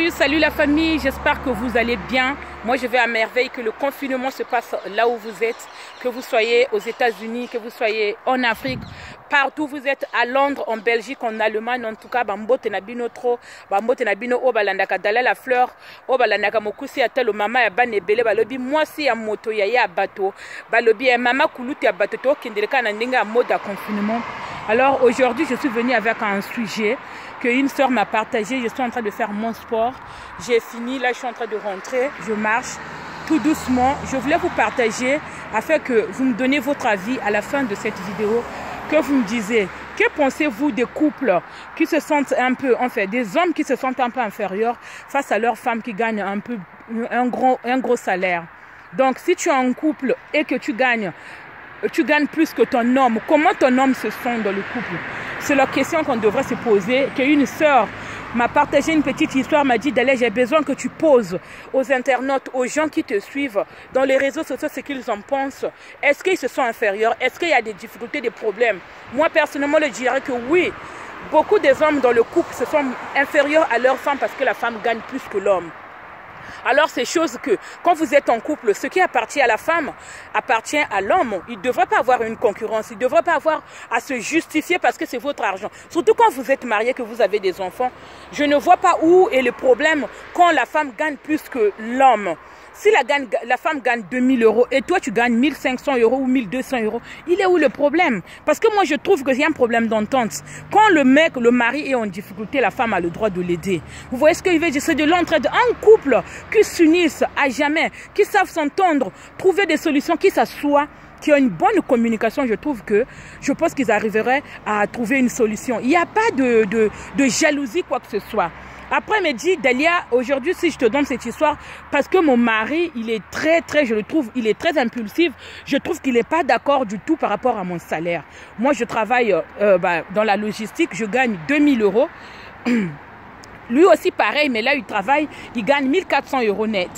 Salut la famille, j'espère que vous allez bien. Moi je vais à merveille, que le confinement se passe là où vous êtes, que vous soyez aux États-Unis, que vous soyez en Afrique, partout vous êtes, à Londres, en Belgique, en Allemagne, en tout cas, bambote nabino trop, bambote nabino o balandaka dala la fleur, o balandaka mokusi atelo mama ya banebele balobi mwasi ya moto ya bateau, balobi ya mama kuluti ya bateau to kindeleka na ndinga mode à confinement. Alors aujourd'hui je suis venue avec un sujet qu'une soeur m'a partagé. Je suis en train de faire mon sport. J'ai fini, là je suis en train de rentrer. Je marche tout doucement. Je voulais vous partager afin que vous me donnez votre avis à la fin de cette vidéo. Que vous me disiez, que pensez-vous des couples qui se sentent un peu, en fait, des hommes qui se sentent un peu inférieurs face à leurs femmes qui gagnent un gros salaire. Donc si tu es en couple et que tu gagnes plus que ton homme, comment ton homme se sent dans le couple? C'est la question qu'on devrait se poser. Qu'une sœur m'a partagé une petite histoire, m'a dit Dalé, j'ai besoin que tu poses aux internautes, aux gens qui te suivent dans les réseaux sociaux ce qu'ils en pensent. Est-ce qu'ils se sont inférieurs? Est-ce qu'il y a des difficultés, des problèmes? Moi personnellement je dirais que oui, beaucoup des hommes dans le couple se sont inférieurs à leur femme parce que la femme gagne plus que l'homme. Alors c'est chose que quand vous êtes en couple, ce qui appartient à la femme appartient à l'homme. Il ne devrait pas avoir une concurrence, il ne devrait pas avoir à se justifier parce que c'est votre argent. Surtout quand vous êtes marié, que vous avez des enfants. Je ne vois pas où est le problème quand la femme gagne plus que l'homme. Si la femme gagne 2000 € et toi tu gagnes 1500 € ou 1200 €, il est où le problème? Parce que moi je trouve qu'il y a un problème d'entente. Quand le mari est en difficulté, la femme a le droit de l'aider. Vous voyez ce que je veux dire? C'est de l'entraide. Un couple qui s'unissent à jamais, qui savent s'entendre, trouver des solutions, qui s'assoient, qui ont une bonne communication, je pense qu'ils arriveraient à trouver une solution. Il n'y a pas de jalousie, quoi que ce soit. Après, me dit, Dalia, aujourd'hui, si je te donne cette histoire, parce que mon mari, il est je le trouve, il est très impulsif. Je trouve qu'il n'est pas d'accord du tout par rapport à mon salaire. Moi, je travaille dans la logistique, je gagne 2000 €. Lui aussi, pareil, mais là, il travaille, il gagne 1400 € net.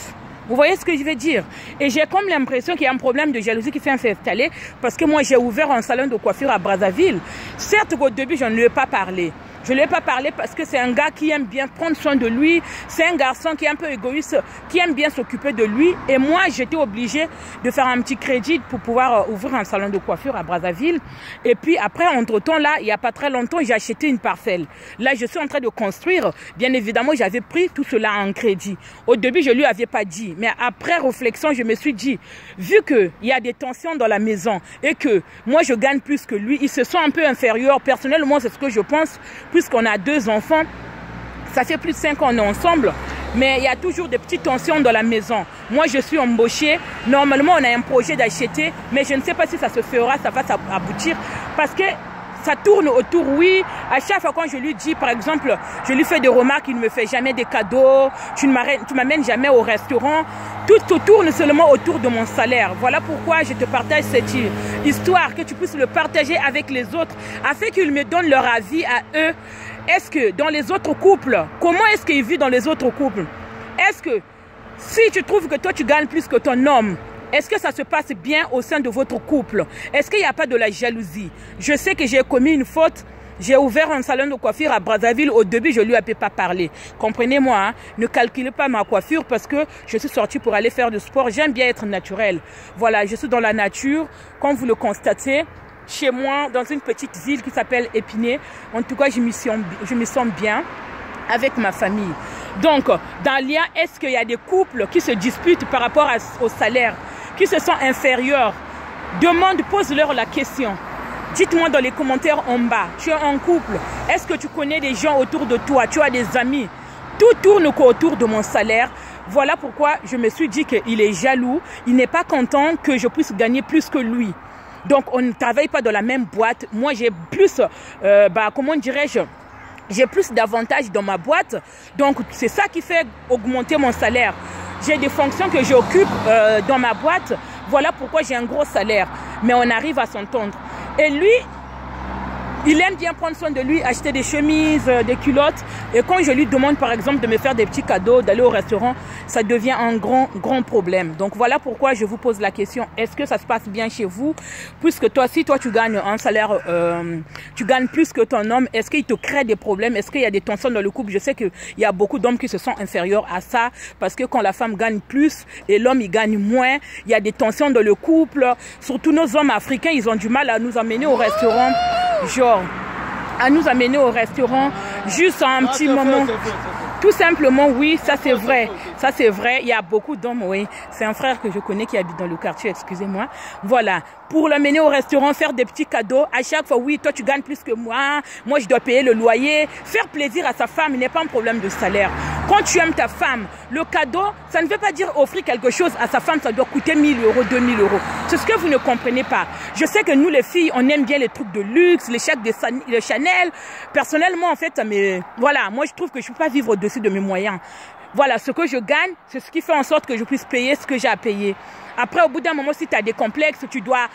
Vous voyez ce que je veux dire? Et j'ai comme l'impression qu'il y a un problème de jalousie qui s'est installé parce que moi, j'ai ouvert un salon de coiffure à Brazzaville. Certes, au début, je ne lui ai pas parlé. Je ne lui ai pas parlé parce que c'est un gars qui aime bien prendre soin de lui. C'est un garçon qui est un peu égoïste, qui aime bien s'occuper de lui. Et moi, j'étais obligée de faire un petit crédit pour pouvoir ouvrir un salon de coiffure à Brazzaville. Et puis après, entre-temps, là, il n'y a pas très longtemps, j'ai acheté une parcelle. Là, je suis en train de construire. Bien évidemment, j'avais pris tout cela en crédit. Au début, je ne lui avais pas dit. Mais après réflexion, je me suis dit, vu qu'il y a des tensions dans la maison et que moi, je gagne plus que lui, il se sent un peu inférieur. Personnellement, c'est ce que je pense. Puisqu'on a 2 enfants, ça fait plus de 5 ans qu'on est ensemble, mais il y a toujours des petites tensions dans la maison. Moi, je suis embauchée. Normalement, on a un projet d'acheter, mais je ne sais pas si ça se fera, ça va aboutir, parce que ça tourne autour, oui. À chaque fois quand je lui dis, par exemple, je lui fais des remarques, il ne me fait jamais des cadeaux, tu m'amènes jamais au restaurant. Tout tourne seulement autour de mon salaire. Voilà pourquoi je te partage cette histoire, que tu puisses le partager avec les autres, afin qu'ils me donnent leur avis à eux. Est-ce que dans les autres couples, comment est-ce qu'ils vivent dans les autres couples? Est-ce que si tu trouves que toi tu gagnes plus que ton homme, est-ce que ça se passe bien au sein de votre couple? Est-ce qu'il n'y a pas de la jalousie? Je sais que j'ai commis une faute. J'ai ouvert un salon de coiffure à Brazzaville. Au début, je ne lui avais pas parlé. Comprenez-moi, hein? Ne calculez pas ma coiffure parce que je suis sortie pour aller faire du sport. J'aime bien être naturelle. Voilà, je suis dans la nature. Comme vous le constatez, chez moi, dans une petite ville qui s'appelle Épinay. En tout cas, je me sens bien avec ma famille. Donc, dans l'IA, est-ce qu'il y a des couples qui se disputent par rapport au salaire, qui se sont inférieurs? Pose-leur la question. Dites-moi dans les commentaires en bas, tu es en couple, est-ce que tu connais des gens autour de toi, tu as des amis? Tout tourne autour de mon salaire. Voilà pourquoi je me suis dit qu'il est jaloux, il n'est pas content que je puisse gagner plus que lui. Donc on ne travaille pas dans la même boîte. Moi j'ai plus, comment dirais-je, j'ai plus d'avantages dans ma boîte. Donc c'est ça qui fait augmenter mon salaire. J'ai des fonctions que j'occupe dans ma boîte. Voilà pourquoi j'ai un gros salaire. Mais on arrive à s'entendre. Et lui, Il aime bien prendre soin de lui, acheter des chemises, des culottes. Et quand je lui demande par exemple de me faire des petits cadeaux, d'aller au restaurant, ça devient un grand problème. Donc voilà pourquoi je vous pose la question. Est-ce que ça se passe bien chez vous? Puisque toi, si toi tu gagnes un salaire, tu gagnes plus que ton homme, est-ce qu'il te crée des problèmes? Est-ce qu'il y a des tensions dans le couple? Je sais qu'il y a beaucoup d'hommes qui se sont inférieurs à ça. Parce que quand la femme gagne plus et l'homme il gagne moins, il y a des tensions dans le couple. Surtout nos hommes africains, ils ont du mal à nous amener au restaurant. Genre, à nous amener au restaurant juste un petit moment. Tout simplement, oui, ça c'est vrai. Ça c'est vrai. Il y a beaucoup d'hommes, oui. C'est un frère que je connais qui habite dans le quartier, excusez-moi. Voilà. Pour l'amener au restaurant, faire des petits cadeaux. À chaque fois, oui, toi tu gagnes plus que moi. Moi, je dois payer le loyer. Faire plaisir à sa femme n'est pas un problème de salaire. Quand tu aimes ta femme, le cadeau, ça ne veut pas dire offrir quelque chose à sa femme, ça doit coûter 1 000 euros, 2 000 euros. C'est ce que vous ne comprenez pas. Je sais que nous, les filles, on aime bien les trucs de luxe, les chèques de Chanel. Personnellement, en fait, mais voilà, moi, je trouve que je ne peux pas vivre au-dessus de mes moyens. Voilà, ce que je gagne, c'est ce qui fait en sorte que je puisse payer ce que j'ai à payer. Après, au bout d'un moment, si tu as des complexes, tu dois,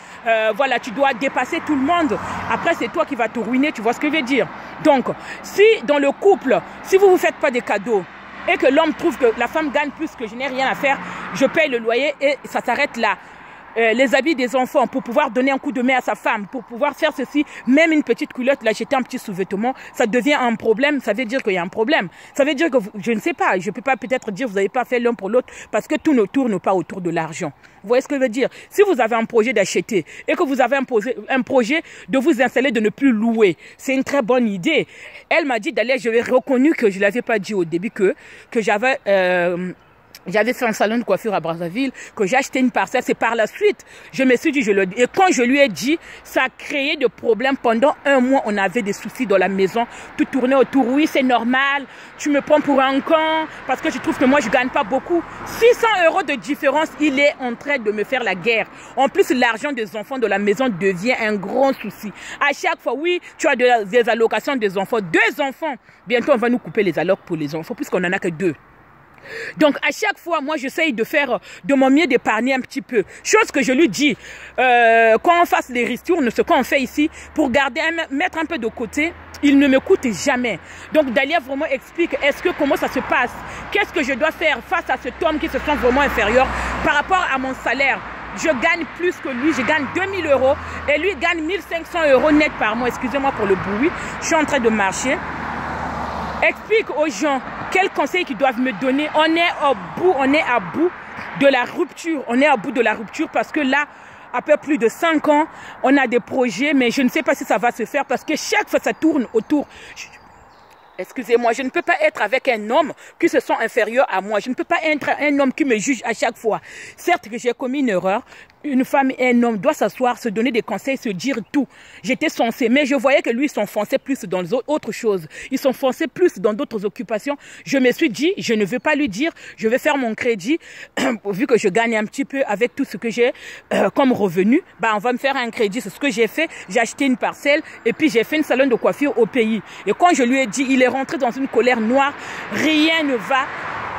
voilà, tu dois dépasser tout le monde. Après, c'est toi qui vas te ruiner, tu vois ce que je veux dire. Donc, si dans le couple, si vous ne vous faites pas des cadeaux, et que l'homme trouve que la femme gagne plus, que je n'ai rien à faire, je paye le loyer et ça s'arrête là. Les habits des enfants pour pouvoir donner un coup de main à sa femme, pour pouvoir faire ceci, même une petite culotte, là j'étais un petit sous-vêtement, ça devient un problème, ça veut dire qu'il y a un problème. Ça veut dire que, je ne sais pas, je ne peux pas peut-être dire vous n'avez pas fait l'un pour l'autre parce que tout ne tourne pas autour de l'argent. Vous voyez ce que je veux dire? Si vous avez un projet d'acheter et que vous avez un projet de vous installer, de ne plus louer, c'est une très bonne idée. Elle m'a dit d'aller, je l'ai reconnu que je ne l'avais pas dit au début que j'avais fait un salon de coiffure à Brazzaville, que j'ai acheté une parcelle. C'est par la suite, je me suis dit, et quand je lui ai dit, ça a créé des problèmes. Pendant 1 mois, on avait des soucis dans la maison. Tout tournait autour. Oui, c'est normal. Tu me prends pour un con parce que je trouve que moi, je gagne pas beaucoup. 600 euros de différence, il est en train de me faire la guerre. En plus, l'argent des enfants de la maison devient un grand souci. À chaque fois, oui, tu as des allocations des enfants. 2 enfants. Bientôt, on va nous couper les allocs pour les enfants puisqu'on en a que 2. Donc à chaque fois, moi j'essaye de faire de mon mieux d'épargner un petit peu. Chose que je lui dis, quand on fasse les ristournes, ce qu'on fait ici, pour garder, mettre un peu de côté, il ne me coûte jamais. Donc Dalia vraiment explique, comment ça se passe? Qu'est-ce que je dois faire face à cet homme qui se sent vraiment inférieur par rapport à mon salaire? Je gagne plus que lui, je gagne 2 000 euros et lui gagne 1 500 euros net par mois. Excusez-moi pour le bruit, je suis en train de marcher. Explique aux gens quels conseils qu'ils doivent me donner. On est à bout de la rupture. On est à bout de la rupture parce que là, après plus de 5 ans, on a des projets, mais je ne sais pas si ça va se faire parce que chaque fois ça tourne autour. Excusez-moi, je ne peux pas être avec un homme qui se sent inférieur à moi. Je ne peux pas être un homme qui me juge à chaque fois. Certes que j'ai commis une erreur. Une femme et un homme doivent s'asseoir, se donner des conseils, se dire tout. J'étais censée, mais je voyais que lui, il s'enfonçait plus dans autre chose. Il s'enfonçait plus dans d'autres occupations. Je me suis dit, je ne veux pas lui dire, je vais faire mon crédit. Vu que je gagne un petit peu avec tout ce que j'ai comme revenu, bah, on va me faire un crédit. C'est ce que j'ai fait. J'ai acheté une parcelle et puis j'ai fait une salon de coiffure au pays. Et quand je lui ai dit, il est rentré dans une colère noire. Rien ne va.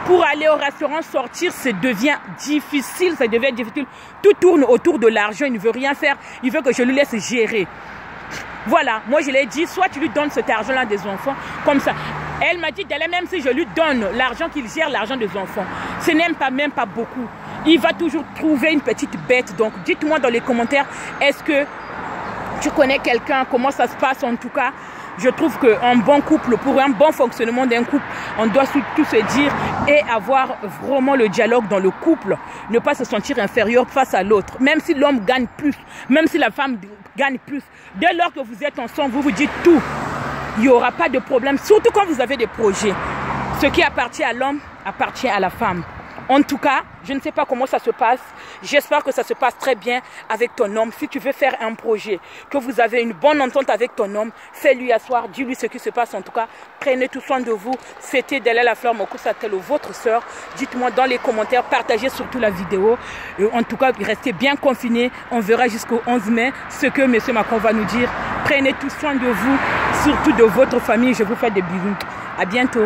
Pour aller au restaurant, sortir, ça devient difficile, Tout tourne autour de l'argent, il ne veut rien faire, il veut que je lui laisse gérer. Voilà, moi je lui ai dit, soit tu lui donnes cet argent-là des enfants, comme ça. Elle m'a dit d'aller, même si je lui donne l'argent qu'il gère, l'argent des enfants, ce n'est même pas beaucoup. Il va toujours trouver une petite bête. Donc dites-moi dans les commentaires, est-ce que tu connais quelqu'un, comment ça se passe en tout cas? Je trouve qu'un bon couple, pour un bon fonctionnement d'un couple, on doit surtout se dire et avoir vraiment le dialogue dans le couple. Ne pas se sentir inférieur face à l'autre. Même si l'homme gagne plus, même si la femme gagne plus. Dès lors que vous êtes ensemble, vous vous dites tout. Il n'y aura pas de problème, surtout quand vous avez des projets. Ce qui appartient à l'homme appartient à la femme. En tout cas, je ne sais pas comment ça se passe. J'espère que ça se passe très bien avec ton homme. Si tu veux faire un projet, que vous avez une bonne entente avec ton homme, fais-lui asseoir, dis-lui ce qui se passe. En tout cas, prenez tout soin de vous. C'était Dalia Lafleur Mokoussatel, votre soeur. Dites-moi dans les commentaires, partagez surtout la vidéo. En tout cas, restez bien confinés. On verra jusqu'au 11 mai ce que M. Macron va nous dire. Prenez tout soin de vous, surtout de votre famille. Je vous fais des bisous. À bientôt.